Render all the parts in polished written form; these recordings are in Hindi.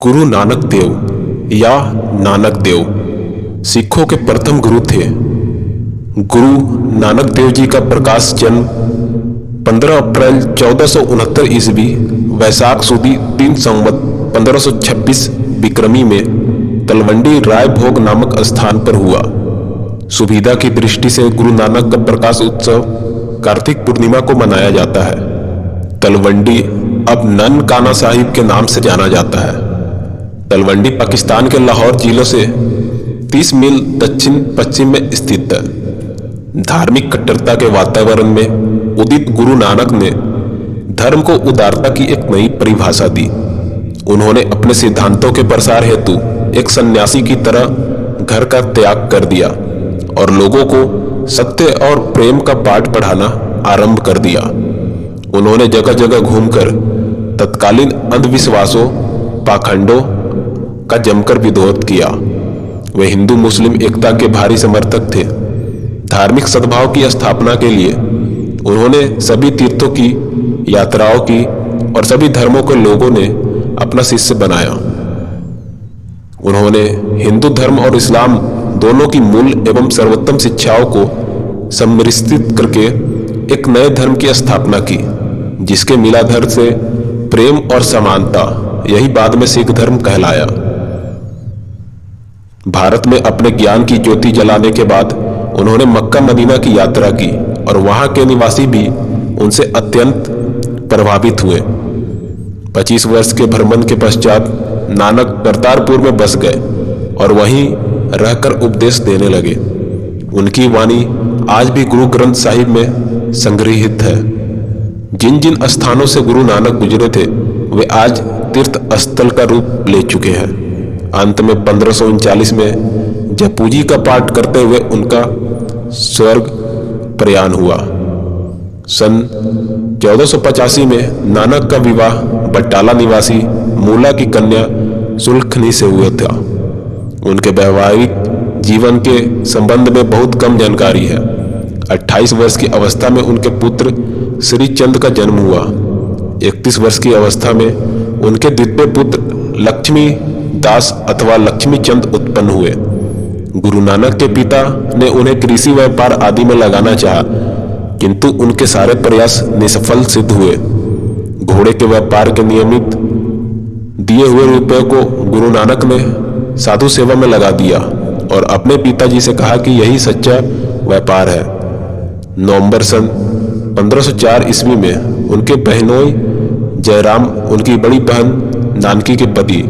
गुरु नानक देव या नानक देव सिखों के प्रथम गुरु थे। गुरु नानक देव जी का प्रकाश जन्म 15 अप्रैल 1469 ईस्वी वैशाख सुदी 3 संवत 1526 विक्रमी में तलवंडी राय भोग नामक स्थान पर हुआ। सुविधा की दृष्टि से गुरु नानक का प्रकाश उत्सव कार्तिक पूर्णिमा को मनाया जाता है। तलवंडी अब ननकाना साहिब के नाम से जाना जाता है। तलवंडी पाकिस्तान के लाहौर जिले से 30 मील दक्षिण पश्चिम में स्थित है। धार्मिक कट्टरता के वातावरण में उदित गुरु नानक ने धर्म को उदारता की एक नई परिभाषा दी। उन्होंने अपने सिद्धांतों के प्रसार हेतु एक सन्यासी की तरह घर का त्याग कर दिया और लोगों को सत्य और प्रेम का पाठ पढ़ाना आरंभ कर दिया। उन्होंने जगह जगह घूमकर तत्कालीन अंधविश्वासों पाखंडों का जमकर विरोध किया। वे हिंदू मुस्लिम एकता के भारी समर्थक थे। धार्मिक सद्भाव की स्थापना के लिए उन्होंने सभी तीर्थों की यात्राओं की और सभी धर्मों के लोगों ने अपना शिष्य बनाया। उन्होंने हिंदू धर्म और इस्लाम दोनों की मूल एवं सर्वोत्तम शिक्षाओं को सम्मिश्रित करके एक नए धर्म की स्थापना की, जिसके मिलाधार से प्रेम और समानता, यही बाद में सिख धर्म कहलाया। भारत में अपने ज्ञान की ज्योति जलाने के बाद उन्होंने मक्का मदीना की यात्रा की और वहां के निवासी भी उनसे अत्यंत प्रभावित हुए। 25 वर्ष के भ्रमण के पश्चात नानक करतारपुर में बस गए और वहीं रहकर उपदेश देने लगे। उनकी वाणी आज भी गुरु ग्रंथ साहिब में संग्रहित है। जिन जिन स्थानों से गुरु नानक गुजरे थे वे आज तीर्थ स्थल का रूप ले चुके हैं। अंत में 1539 में जपूजी का पाठ करते हुए उनका स्वर्ग प्रयाण हुआ। सन 1485 में नानक का विवाह बटाला निवासी मूला की कन्या सुलखनी से हुआ था। उनके वैवाहिक जीवन के संबंध में बहुत कम जानकारी है। 28 वर्ष की अवस्था में उनके पुत्र श्री चंद का जन्म हुआ। 31 वर्ष की अवस्था में उनके द्वितीय पुत्र लक्ष्मी दास अथवा लक्ष्मी चंद उत्पन्न हुए। गुरु नानक के पिता ने उन्हें कृषि व्यापार आदि में लगाना चाहा, किंतु उनके सारे प्रयास निष्फल सिद्ध हुए। घोड़े के व्यापार के नियमित दिए हुए रुपये को गुरु नानक ने साधु सेवा में लगा दिया और अपने पिताजी से कहा कि यही सच्चा व्यापार है। नवंबर सन 1504 ईस्वी में उनके बहनोई जयराम, उनकी बड़ी बहन नानकी के पति,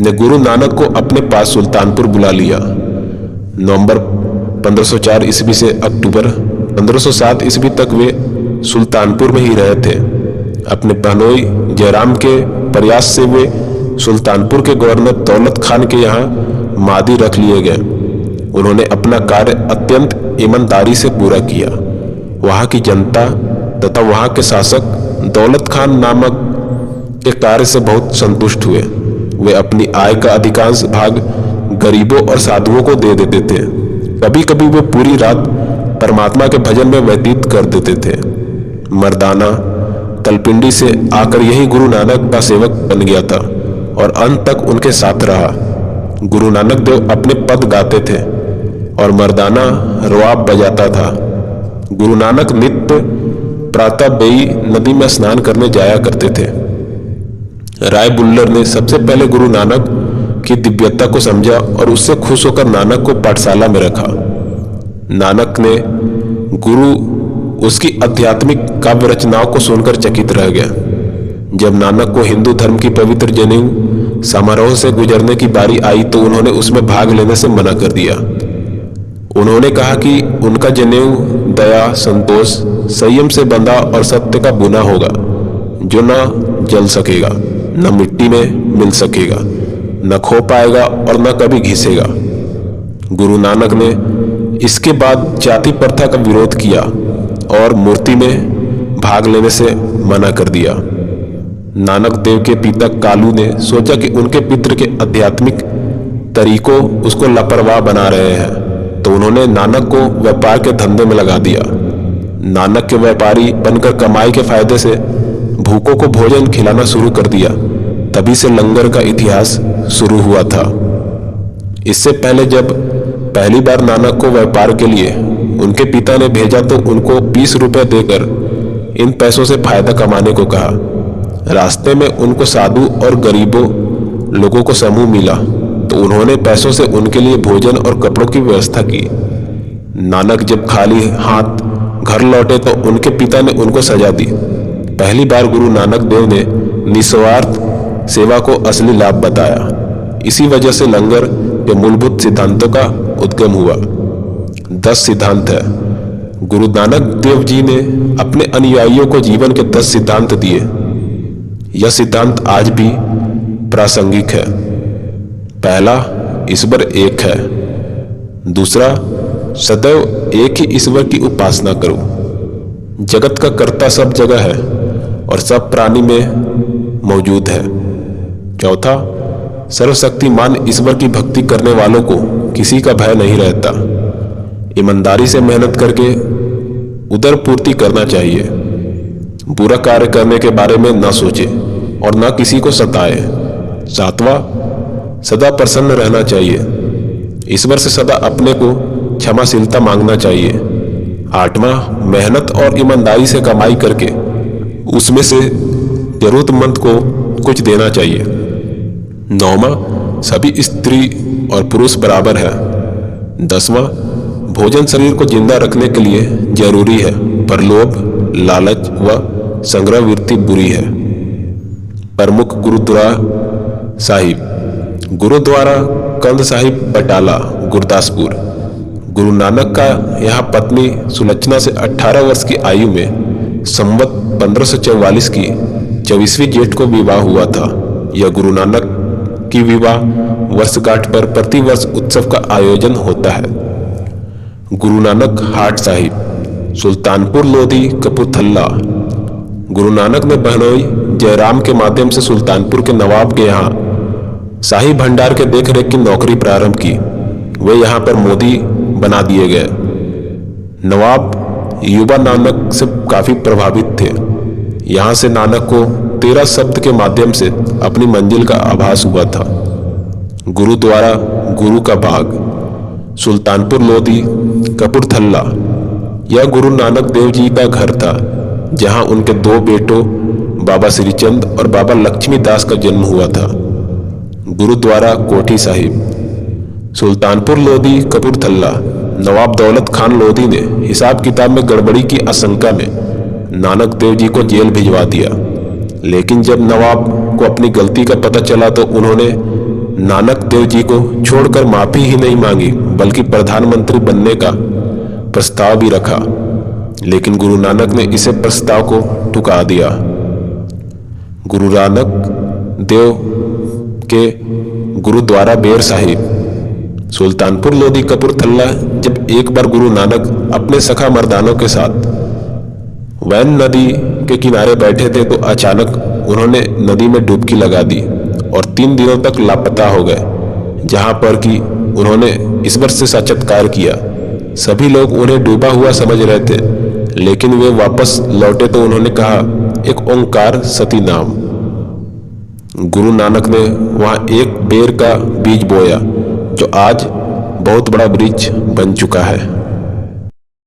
ने गुरु नानक को अपने पास सुल्तानपुर बुला लिया। नवंबर 1504 ईस्वी से अक्टूबर 1507 ईस्वी तक वे सुल्तानपुर में ही रहे थे। अपने बहनोई जयराम के प्रयास से वे सुल्तानपुर के गवर्नर दौलत खान के यहाँ मादी रख लिए गए। उन्होंने अपना कार्य अत्यंत ईमानदारी से पूरा किया। वहाँ की जनता तथा वहाँ के शासक दौलत खान नामक के कार्य से बहुत संतुष्ट हुए। वे अपनी आय का अधिकांश भाग गरीबों और साधुओं को दे देते थे। कभी कभी वे पूरी रात परमात्मा के भजन में व्यतीत कर देते थे। मर्दाना तलपिंडी से आकर यही गुरु नानक का सेवक बन गया था और अंत तक उनके साथ रहा। गुरु नानक देव अपने पद गाते थे और मर्दाना रवाब बजाता था। गुरु नानक नित्य प्रातः बेई नदी में स्नान करने जाया करते थे। राय बुल्लर ने सबसे पहले गुरु नानक की दिव्यता को समझा और उससे खुश होकर नानक को पाठशाला में रखा। नानक ने गुरु उसकी आध्यात्मिक काव्य रचनाओं को सुनकर चकित रह गया। जब नानक को हिंदू धर्म की पवित्र जनेऊ समारोह से गुजरने की बारी आई तो उन्होंने उसमें भाग लेने से मना कर दिया। उन्होंने कहा कि उनका जनेऊ दया, संतोष, संयम से बंधा और सत्य का बुना होगा, जो न जल सकेगा, न मिट्टी में मिल सकेगा, न खो पाएगा और न कभी घिसेगा। गुरु नानक ने इसके बाद जाति प्रथा का विरोध किया और मूर्ति में भाग लेने से मना कर दिया। नानक देव के पिता कालू ने सोचा कि उनके पितृ के आध्यात्मिक तरीकों उसको लापरवाह बना रहे हैं, तो उन्होंने नानक को व्यापार के धंधे में लगा दिया। नानक के व्यापारी बनकर कमाई के फायदे से भूखों को भोजन खिलाना शुरू कर दिया तभी से लंगर का इतिहास शुरू हुआ था। इससे पहले जब पहली बार नानक को व्यापार के लिए उनके पिता ने भेजा तो उनको 20 रुपए देकर इन पैसों से फायदा कमाने को कहा। रास्ते में उनको साधु और गरीबों लोगों को समूह मिला तो उन्होंने पैसों से उनके लिए भोजन और कपड़ों की व्यवस्था की। नानक जब खाली हाथ घर लौटे तो उनके पिता ने उनको सजा दी। पहली बार गुरु नानक देव ने निस्वार्थ सेवा को असली लाभ बताया। इसी वजह से लंगर के मूलभूत सिद्धांतों का उद्गम हुआ। 10 सिद्धांत है। गुरु नानक देव जी ने अपने अनुयायियों को जीवन के 10 सिद्धांत दिए। यह सिद्धांत आज भी प्रासंगिक है। पहला, ईश्वर एक है। दूसरा, सदैव एक ही ईश्वर की उपासना करो। जगत का कर्ता सब जगह है और सब प्राणी में मौजूद है। चौथा, सर्वशक्तिमान ईश्वर की भक्ति करने वालों को किसी का भय नहीं रहता। ईमानदारी से मेहनत करके उदर पूर्ति करना चाहिए। बुरा कार्य करने के बारे में न सोचे और न किसी को सताए। सातवां, सदा प्रसन्न रहना चाहिए। ईश्वर से सदा अपने को क्षमाशीलता मांगना चाहिए। 8वां, मेहनत और ईमानदारी से कमाई करके उसमें से जरूरतमंद को कुछ देना चाहिए। 9वां, सभी स्त्री और पुरुष बराबर है। 10वां, भोजन शरीर को जिंदा रखने के लिए जरूरी है, पर लोभ, लालच व संग्रह वृत्ति बुरी है। प्रमुख गुरुद्वारा साहिब। गुरुद्वारा कंद साहिब बटाला, गुरदासपुर। गुरु नानक का यहाँ पत्नी सुलक्षणा से 18 वर्ष की आयु में संवत 1544 की 24वीं जेठ को विवाह हुआ था। यह गुरु नानक की विवाह वर्षगांठ पर प्रतिवर्ष उत्सव का आयोजन होता है। गुरु नानक हाट साहिब, सुल्तानपुर लोधी, कपूरथला। गुरु नानक ने बहनोई जयराम के माध्यम से सुल्तानपुर के नवाब के यहाँ शाही भंडार के देखरेख की नौकरी प्रारंभ की। वे यहाँ पर मोदी बना दिए गए। नवाब युवा नानक से काफी प्रभावित थे। यहाँ से नानक को 13 शब्द के माध्यम से अपनी मंजिल का आभास हुआ था। गुरुद्वारा गुरु का बाग, सुल्तानपुर लोधी, कपूरथला। यह गुरु नानक देव जी का घर था, जहां उनके 2 बेटों बाबा श्रीचंद और बाबा लक्ष्मीदास का जन्म हुआ था। गुरुद्वारा कोठी साहिब, सुल्तानपुर लोधी, कपूरथला। नवाब दौलत खान लोधी ने हिसाब किताब में गड़बड़ी की आशंका में नानक देव जी को जेल भिजवा दिया, लेकिन जब नवाब को अपनी गलती का पता चला तो उन्होंने नानक देव जी को छोड़कर माफी ही नहीं मांगी, बल्कि प्रधानमंत्री बनने का प्रस्ताव भी रखा। लेकिन गुरु नानक ने इसे प्रस्ताव को ठुकरा दिया। गुरु नानक देव के गुरुद्वारा बेर साहिब, सुल्तानपुर लोधी, कपूरथला। जब एक बार गुरु नानक अपने सखा मर्दानों के साथ वैन नदी के किनारे बैठे थे तो अचानक उन्होंने नदी में डुबकी लगा दी और 3 दिनों तक लापता हो गए, जहां पर कि उन्होंने ईश्वर से साक्षात्कार किया। सभी लोग उन्हें डूबा हुआ समझ रहे थे, लेकिन वे वापस लौटे तो उन्होंने कहा, एक ओंकार सती नाम। गुरु नानक ने वहां एक बेर का बीज बोया, जो आज बहुत बड़ा वृक्ष बन चुका है।